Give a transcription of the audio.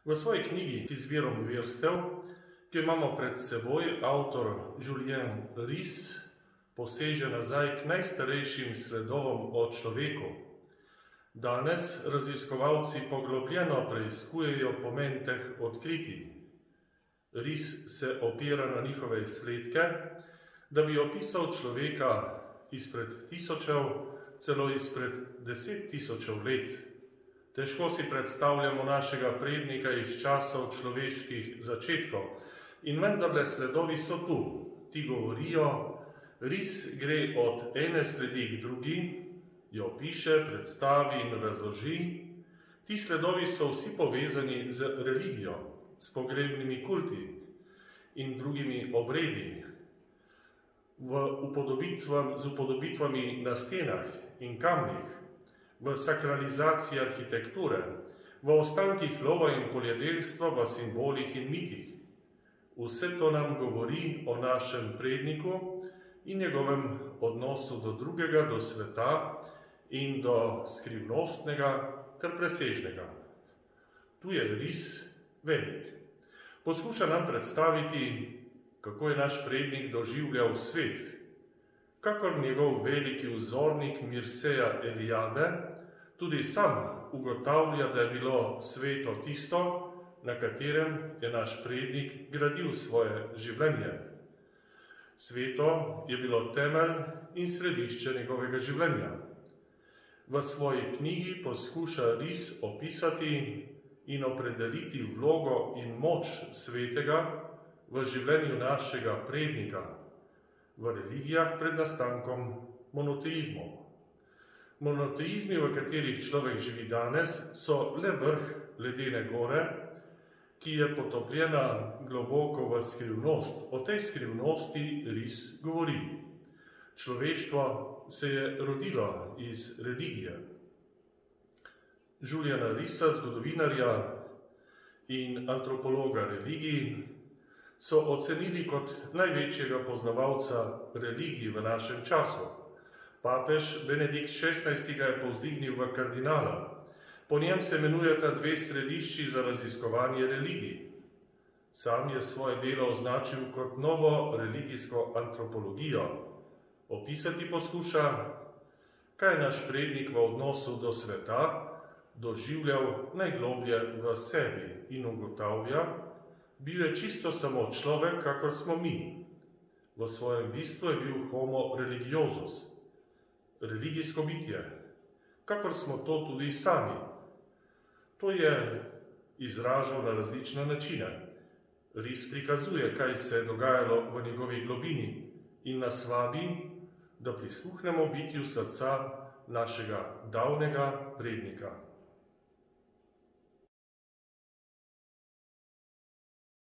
V svoji knjigi Izvirom verstev, ki jo imamo pred seboj, avtor Julien Ries poseže nazaj k najstarejšim sledovom o človeku. Danes raziskovalci poglobljeno preiskujejo pomen teh odkritij. Ries se opira na njihove izsledke, da bi opisal človeka izpred tisočev, celo izpred 10 000 let. Težko si predstavljamo našega prednika iz časov človeških začetkov in vendarle sledovi so tu. Ti govorijo, Ries gre od ene sledi k drugi, jo piše, predstavi in razloži. Ti sledovi so vsi povezani z religijo, s pogrebnimi kulti in drugimi obredi, z upodobitvami na stenah in kamnih, v sakralizaciji arhitekture, v ostankih lova in poljedelstva, v simbolih in mitih. Vse to nam govori o našem predniku in njegovem odnosu do drugega, do sveta in do skrivnostnega ter presežnega. Tu je Ries velik. Poskuša nam predstaviti, kako je naš prednik doživljal svet, kakor njegov veliki vzornik Mirceja Eliade tudi sam ugotavlja, da je bilo sveto tisto, na katerem je naš prednik gradil svoje življenje. Sveto je bilo temelj in središče njegovega življenja. V svoji knjigi poskuša Ries opisati in opredeliti vlogo in moč svetega v življenju našega prednika, v religijah pred nastankom monoteizmov. Monoteizmi, v katerih človek živi danes, so le vrh ledene gore, ki je potopljena globoko v skrivnost. O tej skrivnosti Ries govori. Človeštvo se je rodilo iz religije. Juliana Riesa, zgodovinarja in antropologa religij, so ocenili kot največjega poznavalca religij v našem času. Papež Benedikt XVI. Ga je povzdignil v kardinala. Po njem se imenujeta dve središči za raziskovanje religij. Sam je svoje delo označil kot novo religijsko antropologijo. Opisati poskuša, kaj je naš prednik v odnosu do sveta doživljal najgloblje v sebi in ugotavlja, bil je čisto samo človek, kakor smo mi. V svojem bistvu je bil homo religiosus, religijsko bitje, kakor smo to tudi sami. To je izražal na različne načine. Ries prikazuje, kaj se je dogajalo v njegovi globini in nas vabi, da prisluhnemo bitju srca našega davnega prednika.